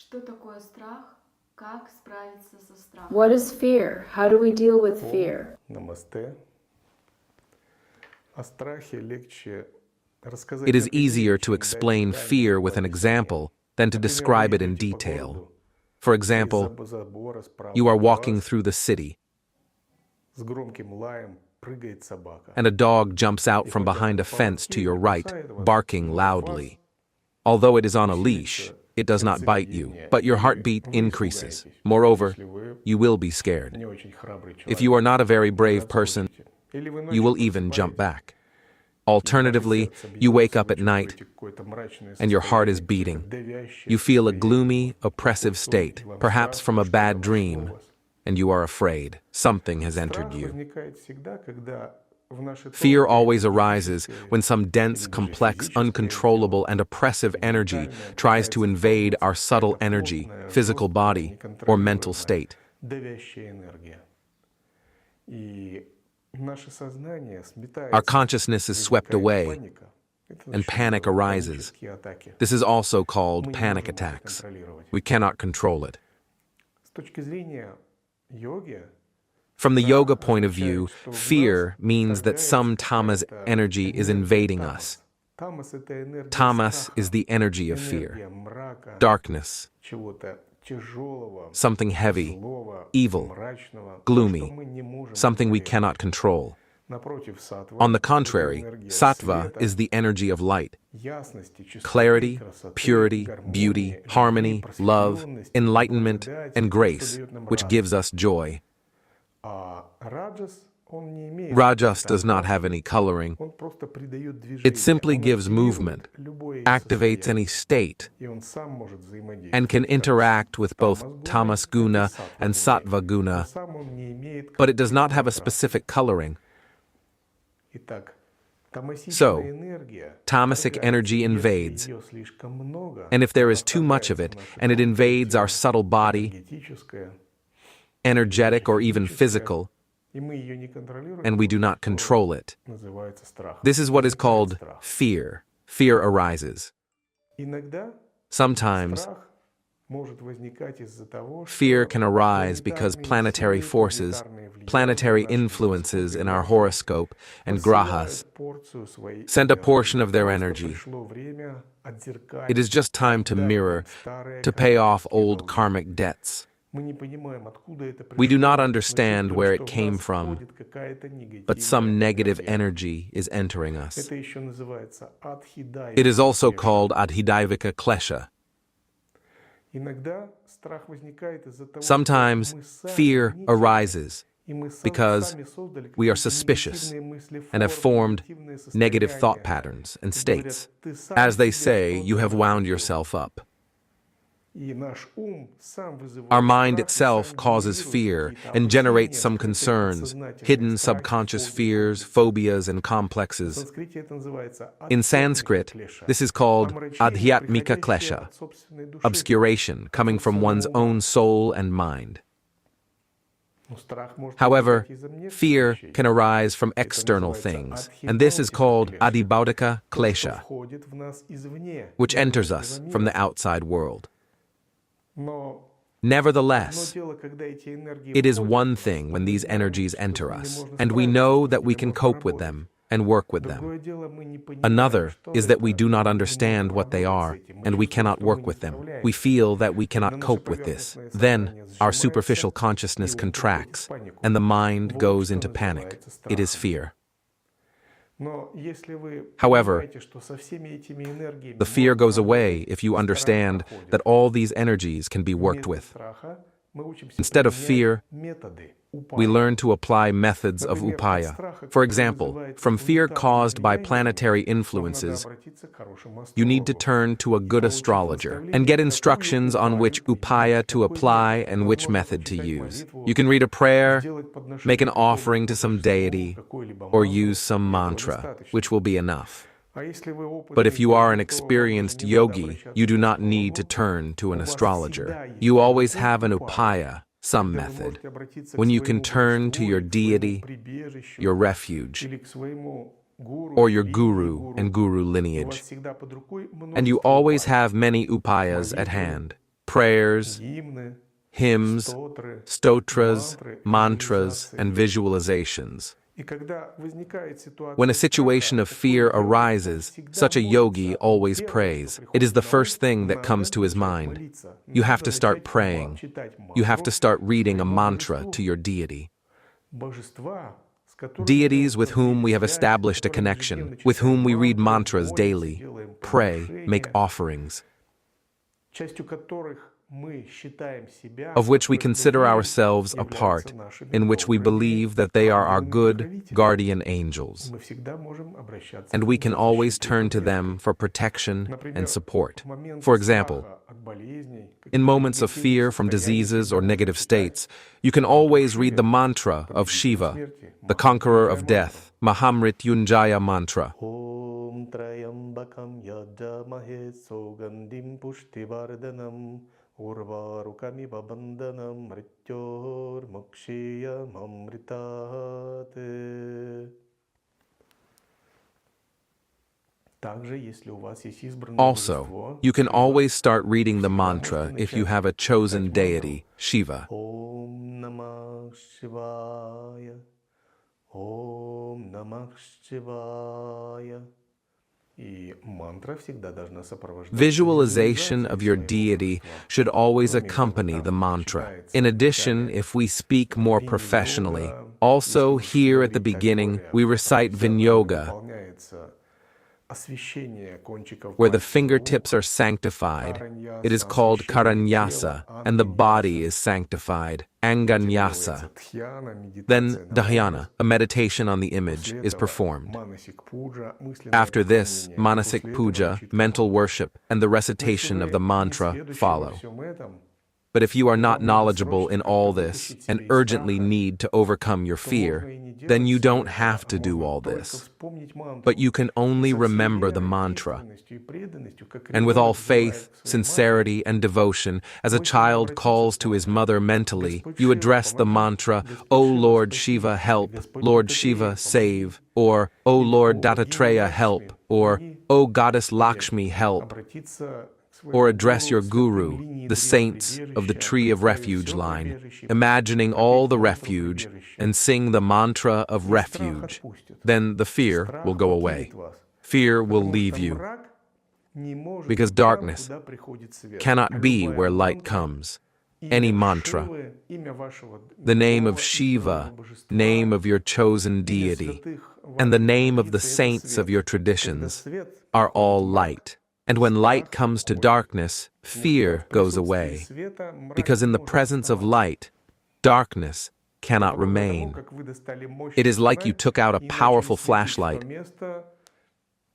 Что такое страх? Как справиться со страхом? What is fear? How do we deal with fear? Namaste. О страхе легче рассказать. It is easier to explain fear with an example than to describe it in detail. For example, you are walking through the city, С громким лаем прыгает собака. and a dog jumps out from behind a fence to your right, barking loudly. Although it is on a leash, it does not bite you, but your heartbeat increases. Moreover, you will be scared. Не очень храбрый человек. If you are not a very brave person, Или вы you will ночью even jump просыпаетесь, back. Alternatively, you wake up at night чувствуете какое-то мрачное and your heart is состояние, beating. давящее You feel a состояние. gloomy, oppressive state, perhaps from a bad dream, and you are afraid. Something has entered Страх you. возникает всегда, когда в нашей Fear тонкой always arises физической when some dense, complex, uncontrollable, and oppressive energy tries to invade our subtle energy, physical body, or mental state. давящая энергия. И наше сознание сметает. Our consciousness is swept away, and panic arises. This is also called panic attacks. We cannot control it. С точки зрения йоги, From the yoga point of view, fear means that some tamas energy is invading us. тамас — это энергия Tamas страха, is the energy of энергия fear, мрака, darkness, чего-то тяжелого, something heavy, злого, evil, мрачного, gloomy, что мы не можем something we контролировать. cannot control. Напротив, саттва On the — это contrary, энергия sattva света, is the energy of light, ясности, чистоты, clarity, красоты, purity, гармонии, beauty, любви, harmony, love, просветленности, enlightenment, благодати, and то, grace, что даёт нам which радость. gives us joy. А раджас, он не имеет Rajas какой-то does not have any coloring. Он просто придает движение. It simply Он gives активирует movement, любое activates any состояние, state, и он сам может взаимодействовать and can как interact with both тамас-гуна, tamas так и guna and саттва-гуной. sattva Но guna, сам он не имеет but it does not have a конкретного specific coloring. окраса. Итак, тамасичная So, энергия tamasic вторгается, energy если invades, её слишком много, and if there она is too much of it, вторгается в наше and it invades our тело, subtle body, энергетическое, energetic or even физическое, physical, и мы её не контролируем, and we do not то control it, называется страх. this is what is Возникает called страх. fear. Fear arises. Иногда Sometimes, страх может возникать из-за того, fear что can arise because планетарные planetary силы, forces, планетарные влияния planetary в нашем influences in our гороскопе horoscope and grahas посылают порцию своей send a энергии. portion of their Просто energy. пришло время отзеркалить, It is just time to отдать mirror, нам старые to pay off кармические old долги. karmic debts. Мы не понимаем, откуда это We do пришло, not но understand чувствуем, where что it в came нас from, входит какая-то but some negative негативная энергия. energy is entering us. Это еще называется It is also адхидайвика. called adhidaivika klesha. Иногда страх возникает из-за того, Sometimes что мы сами fear мнительны, arises и мы сами because создали we are какие-то suspicious негативные мысли, and have формы, formed негативные negative состояния. thought patterns and Говорят, states. «Ты сам As they себе say, you have что-то wound наговорил». yourself up. И наш ум сам вызывает Our mind страх и itself сам causes генерирует fear какие-то and generates опасения, some скрытые concerns, подсознательные hidden страхи, subconscious фобии, fears, ужасы. phobias, and На complexes. санскрите это называется In адхьятмика Sanskrit, клеша. this is called Омрачение, adhyatmika приходящее klesha, от собственной души, obscuration coming from one's own soul and mind. Но страх может However, возникать из-за внешних fear вещей. can arise from Это external называется things, and this is адхибаутика called клеша. adibautika То, что klesha, входит в нас извне, which из enters внешнего us мира. from the outside world. Но Nevertheless, одно дело, когда эти энергии it is входят one в нас, thing when мы these знаем, energies что с enter ними us, можно and we справиться, know что that с we ними can можно cope with поработать. them and work with them. Другое дело, мы не понимаем, Another что is that we это, do not и не understand можем what they работать с are, этим. Мы and we чувствуем, cannot что мы work не with them. справляемся. We feel that we Тогда cannot наше cope with this. поверхностное Then, сознание our сжимается, superficial и consciousness ум приходит contracts, в панику. and the mind Вот goes что into panic. называется It is страхом. fear. Но если вы However, понимаете, что со всеми этими энергиями The fear можно goes away работать, if you и страх understand проходит. that all these energies can be worked Вместо with. страха мы учимся Instead of применять fear, методы We упая. learn to apply methods of Например, от upaya. страха, For который example, вызывает from fear планетарные caused by влияния, planetary вам надо influences, обратиться к хорошему you need to астрологу turn to a и good получить astrologer and наставление, get какую instructions on which упаю upaya применить, to какой apply метод. and which Возможно, method to прочитать use. молитву, You can read a prayer, сделать подношение make an какому-либо offering to some божеству, deity, какой-либо or мантру, use some и этого mantra, достаточно. which will be enough. А если вы But опытный if you are an йог, то вам experienced даже не надо yogi, обращаться you do к not need to астрологу. turn to У an вас astrologer. всегда есть You always путь have an упая, upaya, some когда вы method, можете обратиться к when you can своему turn to божеству your или к своему deity, прибежищу, your refuge, или к своему гуру, or your линии guru and guru И у вас lineage. всегда под рукой And you множество always упай. have many upayas at hand: prayers, гимны, hymns, стотры, stotras, мантры, mantras, визуализации. and visualizations. И когда возникает ситуация When a situation страха, of fear такой йог arises, всегда such a yogi молится. always Первое, prays. что It is the приходит на first ум, thing that надо comes to his начать mind. молиться. You have Надо to start начать praying. читать You have to мантру start reading a своему mantra божеству. to your deity. Божества, с которыми Deities мы with whom we have установили связь, established a которым connection, ежедневно with whom читаем we read мантры, mantras молимся, daily, делаем pray, make подношения, offerings, частью которых мы считаем себя, of which we как consider людей, ourselves a являются part, нашими in which we добрыми believe that they are our ангелами и good покровителями. guardian angels, Мы всегда можем обращаться and к we ним can за always защитой и turn to поддержкой. them for protection Например, and support. в моменты For example, страха от болезней, in каких-то moments of негативных fear from состояний diseases всегда or можно negative читать states, you can always read the mantra of победителя Shiva, смерти, the conqueror of Махамритюнджая death, Mahamrityunjaya mantra. Om Trayambakam Yajamahe Sogandhim Pushtivardhanam Urvarukami Babandhanam Mrityor Mokshiyam Amritate. Также, если у вас есть избранное Also, божество, you can Шива, always start reading the всегда mantra можете if you начать have a chosen читать мантру. deity, Shiva. Om Namah Shivaya. Om Namah Shivaya. И мантра всегда должна сопровождаться Visualization of your визуализацией своего deity божества. should always Кроме того, accompany the там mantra. читается In addition, вначале if we speak more professionally, Виньога. also Если here уж at the говорить о beginning, йоге, we там recite церемониально Vinyoga, выполняется освещение кончиков where the пальцев fingertips рук, are sanctified. It is караньяса, called освещение Karanyasa, тела, and the body анганьяса. is sanctified, Затем Anganyasa. делается дхьяна, Then медитация на Dhyana, образ. a meditation on the image, После is этого performed. манасик пуджа, мысленное After this, поклонение. И manasic после этого puja, начитка mental мантры. worship, and the Но если recitation вы of the не mantra сведущи во follow. всем этом, But if you are и not вам нужно knowledgeable срочно in как-то all this вытащить and себя из urgently страха, need to overcome your то fear, можно и не then делать you всего don't этого, have а to do можно all только this. вспомнить мантру. But you can И only со всей remember the верой, mantra. искренностью и преданностью, как And with all ребенок взывает faith, к своей матери, sincerity, and devotion, as a вы к нему child обратиться calls to his словами mother mentally, «Господь you Шива, address the помоги», mantra, «Господь O Шива, Lord спаси», Shiva, и help, «Господь Lord Дататрея, Shiva, помоги», save, or O или Lord «О Dattatreya, богиня help, Лакшми, or помоги». O Goddess Или Lakshmi, help, обратиться к or своему address your гуру, guru, святым линии the saints of the древоприбежища, tree of представив refuge все line, прибежище, imagining all пропеть the мантру refuge, прибежища. and sing the mantra of И страх refuge. отпустит. Then the fear Страх will go покинет away. вас. Fear will Потому leave что you, мрак не может because быть там, darkness куда приходит свет. cannot be Любая where light мантра, comes. Any имя mantra, Шивы, имя вашего the name of дорогого Shiva, избранного божества, name of your chosen имя deity, святых and the ваших name of the традиций — это saints of свет. your Когда traditions свет are приходит all в мрак, light. And when light comes to уходит. darkness, Потому что fear в goes присутствии away, света мрак because не in the может presence of оставаться. light, darkness cannot Подобно тому, remain. как вы достали мощный It is like you фонарь took out a и начали powerful светить в то flashlight место,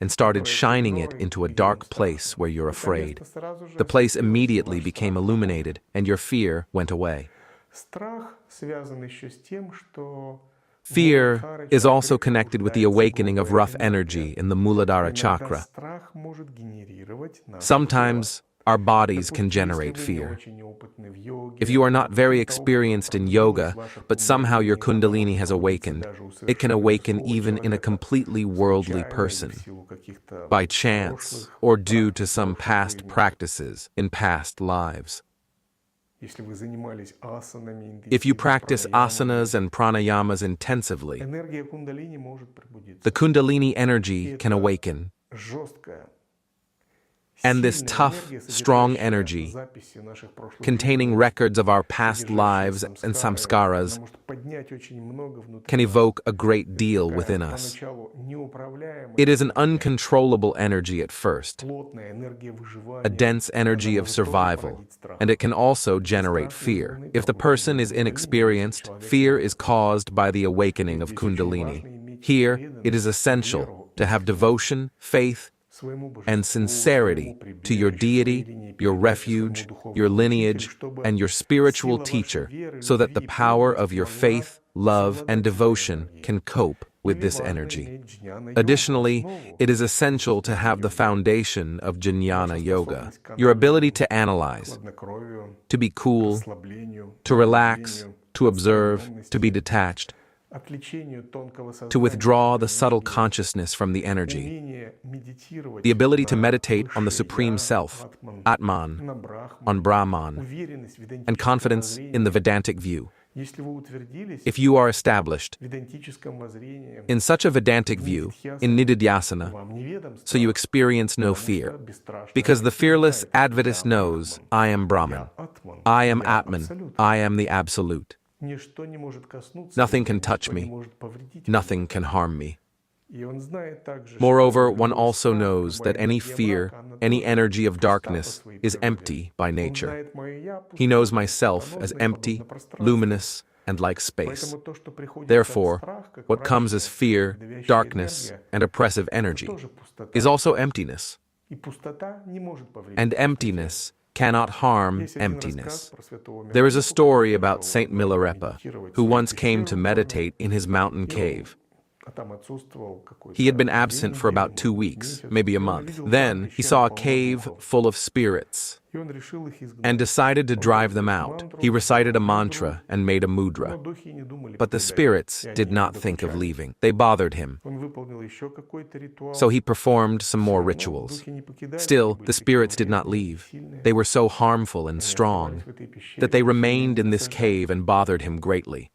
and started которое shining темно it и into a видимо dark страшно. place where you're Это afraid. место сразу же The place осветилось, и immediately ваш became страх ушел. illuminated, and your fear went away. Страх связан еще с тем, что Fear Муладхара is also чакре connected with the пробуждается awakening of грубая rough энергия. energy in the Muladhara Иногда chakra. страх может генерировать наше тело. Sometimes our bodies can Допустим, если generate вы не fear. очень опытны в йоге, If you are not very каким-то образом experienced in пробудилась yoga, ваша but somehow your кундалини, kundalini has она может awakened, даже у it can совершенно awaken другого even in a человека, completely worldly случайно или в person, силу каких-то by chance прошлых or due to практик, some прошлых past жизней. practices in past lives. Если вы занимались асанами, If you интенсивно, practice пранаямами, asanas and pranayamas intensively, энергия кундалини может пробудиться. the kundalini И energy can это awaken, жесткая, and this сильная tough, энергия, strong содержащая energy, записи наших прошлых containing жизней, records of our past содержащая lives and самскары, samskaras, она может поднять очень много внутри can нас. evoke a great Это deal такая within us. поначалу неуправляемая It is an энергия, uncontrollable energy at first, плотная энергия выживания. a dense energy Она of может тоже survival, породить страх. and it can also generate fear. If the person is inexperienced, fear is caused by the awakening of Kundalini. Here, it is essential to have devotion, faith, Своему божеству, and sincerity своему to your прибежищу, deity, сведению, your передаче refuge, своему духовному your учителю, lineage, чтобы and your spiritual сила вашей teacher, веры, so that the любви и power преданности of your могла faith, love, and совладать с этой devotion энергией. can cope with Или this важно energy. иметь джняна-йогу, Additionally, основу it is essential to have the йоги, foundation of Jnana ваша Yoga, способность к your ability анализу, to analyze, хладнокровию, to be cool, расслаблению, to relax, наблюдению, to observe, to be отстраненности. detached. отвлечению тонкого to сознания, withdraw the subtle consciousness from the energy, умение медитировать the ability to на meditate on the высшее Supreme Я, Self, Атман, Atman, на Брахман, on Brahman, уверенность в and идентическом confidence in the воззрении. Vedantic view. Если вы утвердились If you are established в идентическом воззрении, in such a Vedantic view, in Nididhyasana, вам неведом so you страх, experience no потому fear, что бесстрашный because the Адвайта fearless знает, Advaitist я knows, Брахман, I am Brahman, я Атман, I am я Atman, Абсолют. I am the Absolute. Ничто не может коснуться Nothing меня, can touch ничто не me, может повредить nothing мне. can harm me. И он знает также, Moreover, что one любой also страх, knows любая that any энергия fear, мрака, она any тоже energy of пуста по darkness, своей is природе. empty by Он nature. знает мое «я» He knows пустое, myself as смертоносное, empty, подобно пространству. luminous, and like space. Поэтому то, что приходит как Therefore, страх, как what comes as мрачная, fear, давящая darkness, энергия, and oppressive это energy тоже пустота. is also emptiness, И пустота не может повредить and пустоте. emptiness cannot harm Есть один emptiness. рассказ про святого There is a Миlarepa, story который about пошел Saint Milarepa, медитировать who в once came пещеру to горную, meditate in his mountain и он, cave. а там отсутствовал какой-то He had been день, absent for about 2 неделю, weeks, месяц, maybe и a он month. увидел там Then he пещеру saw a полную cave духов, full of spirits и он решил их изгнать. and decided to Он drive them произнес out. мантру, He recited a сказал мудру, mantra and made a но mudra. духи не думали But the покидать, spirits и они did не not think of докучали. leaving. They bothered him. Он выполнил еще какой-то ритуал, So he performed some more всё равно rituals. духи не покидали, Still, они были the такие spirits did not вредные, leave. сильные. They were so harmful and Они strong оставались в этой пещере, that they и всё remained in время this досаждали. cave and bothered him greatly.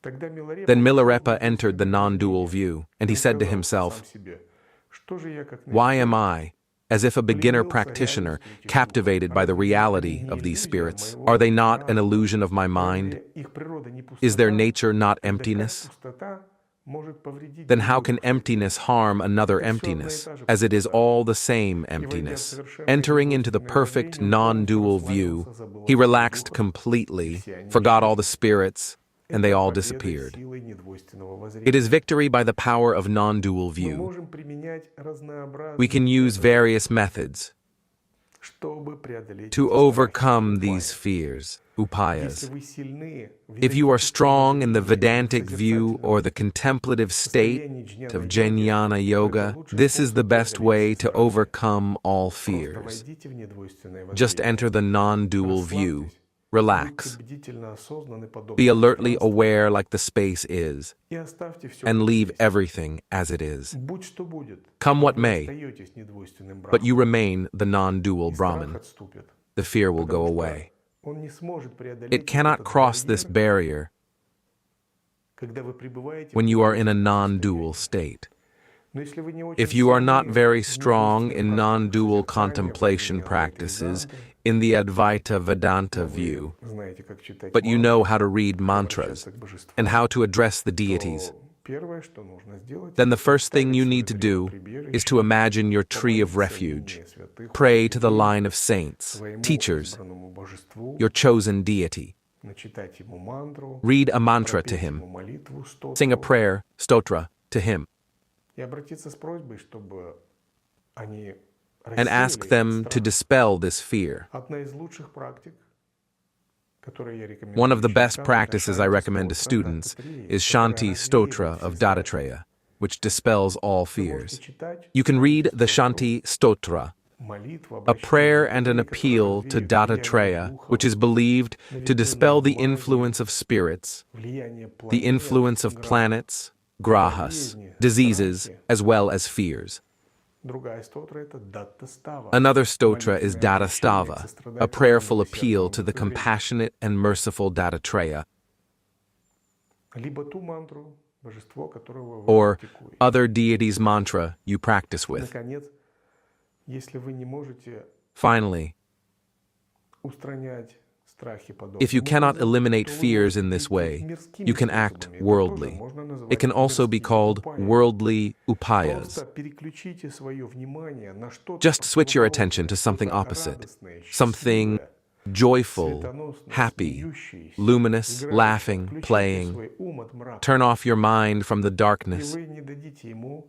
Тогда Миларепа Then пришел Milarepa в entered the мысль non-dual воззрения. view, and he Он said to сказал сам himself, себе, что же я как Why am новичок, I, as if a beginner пленился practitioner, реальностью этих духов? captivated by the Разве это reality не of these иллюзия spirits? моего Are they not an разума? illusion of my mind? Разве их природа не Is their пустота? nature not Тогда как emptiness? пустота может повредить Then how других can духов? emptiness harm another Это всё одна и emptiness, та же as it is пустота. all the same И войдя в emptiness? совершенно Entering into the недвойственное perfect воззрение, он non-dual полностью view, расслабился, забыл he о всех relaxed духах, и completely, все они forgot all the исчезли. spirits, and they Это all победа disappeared. силой недвойственного It is воззрения. victory by the power of non-dual Мы view. можем применять We can разнообразные use методы, various methods чтобы преодолеть to эти страхи, overcome упаи. these fears, Если upayas. вы сильны в If you are ведантическом strong in the воззрении, Vedantic view or the contemplative state состоянии of джняна-йоги, Jnana то Yoga, это лучший this is the способ best преодолеть way все to страхи. overcome all Просто fears. войдите в недвойственное Just воззрение. enter the non-dual view. Расслабьтесь, Relax. будьте бдительно осознаны, подобно Be alertly пространству, aware like the space is, и оставьте всё and как leave есть. everything as it is. Будь что будет, Come what вы may, остаетесь недвойственным but you брахманом, remain the non-dual и страх Brahman. отступит, The fear will go потому что away. он не сможет преодолеть It cannot этот cross this барьер, barrier когда вы пребываете when в you are in a недвойственном non-dual состоянии. state. Но если вы не очень If you are not сильны very в strong in недвойственном non-dual созерцании, contemplation воззрении Адвайты practices Веданты, in the Advaita Vedanta но вы view, знаете, как читать but you мантры, know how to read как mantras обращаться к божеству, and how to address the то deities, первое, что нужно сделать, then the это first thing представить you свое need to do прибежище, is to imagine your tree of помолиться refuge. линии святых Pray to the учителей, line of saints, своему teachers, избранному божеству, your chosen deity. начитать ему мантру, Read a mantra to пропеть ему him, молитву, sing a стотру, prayer, stotra, to him, и обратиться с просьбой, чтобы они and ask рассеяли them этот to страх. dispel this fear. Одна из лучших практик, которые я рекомендую One of the best ученикам, practices I это recommend to Shanti students Stotra is которая Shanti развеивает Stotra все of страхи. Dattatreya, which dispels all Вы можете fears. читать You can read the Stotrу, Shanti Stotra, молитву, a prayer обращение and an людей, которые appeal to развеют влияние Dattatreya, духов, which is believed to наведенное dispel the магией, influence of spirits, влияние the планет, influence of град. planets, grahas, diseases, as well as fears. Другая стотра — это Даттастава. Another stotra is Молитвенное обращение к Dattastava, a сострадательному prayerful и appeal милосердному to the Духу. compassionate and merciful Dattatreya, Либо ту мантру, божество, которого вы or практикуете. other deity's mantra you practice with. Наконец, если вы не можете Finally, устранять страхи подобным if you cannot образом, eliminate то вы fears можете in this идти way, мирскими you can act способами. Это тоже worldly. можно назвать It can also be мирскими called упаями. worldly upayas. Просто переключите свое внимание на что-то Just switch your противоположное, attention to something что-то opposite, радостное, something счастливое, joyful, светоносное, happy, смеющееся, luminous, играющее. laughing, Отключите playing. свой ум от мрака, Turn off your mind from the и darkness, вы не дадите ему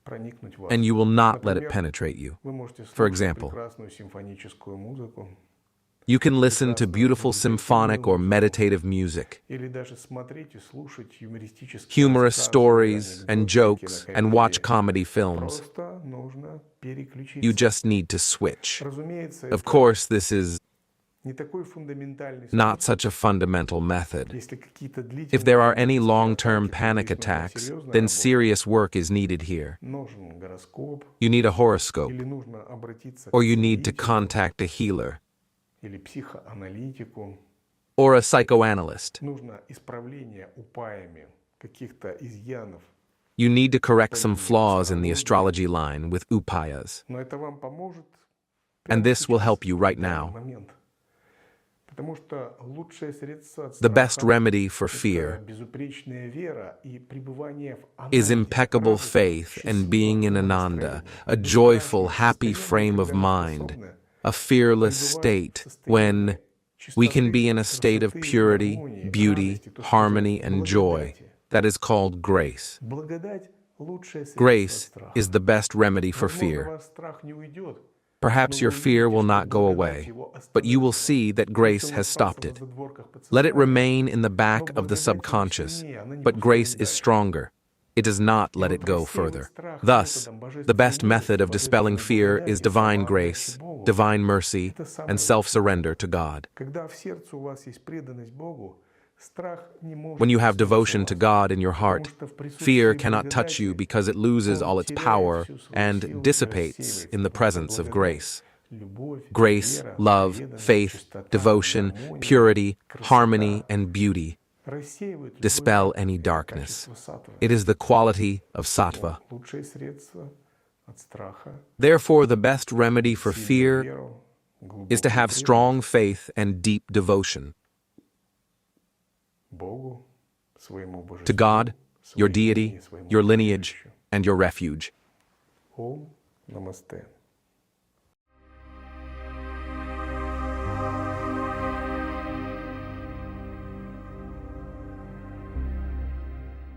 проникнуть в вас. and you will not let it Например, penetrate you. вы можете For слушать example, прекрасную симфоническую музыку, you can listen to beautiful symphonic or meditative music, или даже смотреть и слушать юмористические humorous рассказы, stories and анекдоты, jokes, and watch кинокомедии. comedy films. Просто нужно переключиться. You just need to switch. Разумеется, Of это course, this is Не такой фундаментальный Not способ. such a fundamental method. Если какие-то If there are длительные any панические long-term атаки, то panic здесь нужна attacks, серьезная then работа. serious work is needed here. Нужен гороскоп, You need a horoscope, или нужно обратиться or к you need to целителю, contact a healer, или психоаналитику. or a psychoanalyst. Нужно исправление упаями каких-то изъянов. You need to correct some flaws in the astrology line with upayas, Но это вам поможет and прямо this will сейчас, help you right в данный now. момент. Потому что лучшее средство от The best страха remedy for это fear безупречная вера и пребывание в is ананде, impeccable радости, faith and being in счастливом Ananda, настроении. a Бесстрашие, joyful, happy состояние, frame of когда мы mind, способны a fearless пребывать в state состоянии when we can be in a state of чистоты, purity, гармонии, beauty, радости, то, что harmony, называется and joy. благодати. That is called grace. Благодать — лучшее средство от Grace страха. is the best remedy for Возможно, fear. ваш страх не уйдет, Perhaps your fear will not go away, but you will see that grace has stopped it. Let it remain in the back of the subconscious, but grace is stronger. It does not let it go further. Thus, the best method of dispelling fear is divine grace, divine mercy, and self-surrender to God. Когда в сердце у вас есть преданность Богу, страх не может When you have коснуться devotion вас, to God in your потому heart, что в присутствии fear cannot touch благодати you because it loses all its он теряет power всю свою and силу и dissipates рассеивается, in the потому что presence of благодать, grace. любовь, Grace, вера, love, преданность, faith, чистота, devotion, гармония, purity, красота harmony, and beauty рассеивают любое dispel мрак. any Это darkness. качество саттвы. It is the quality of sattva. Лучшее средство от страха, Therefore, the best remedy for сильную fear веру, is to глубокую have преданность strong faith and deep devotion Богу, своему to божеству, God, your своей deity, линии, своему your lineage, убежищу. and your refuge. Ом Намасте.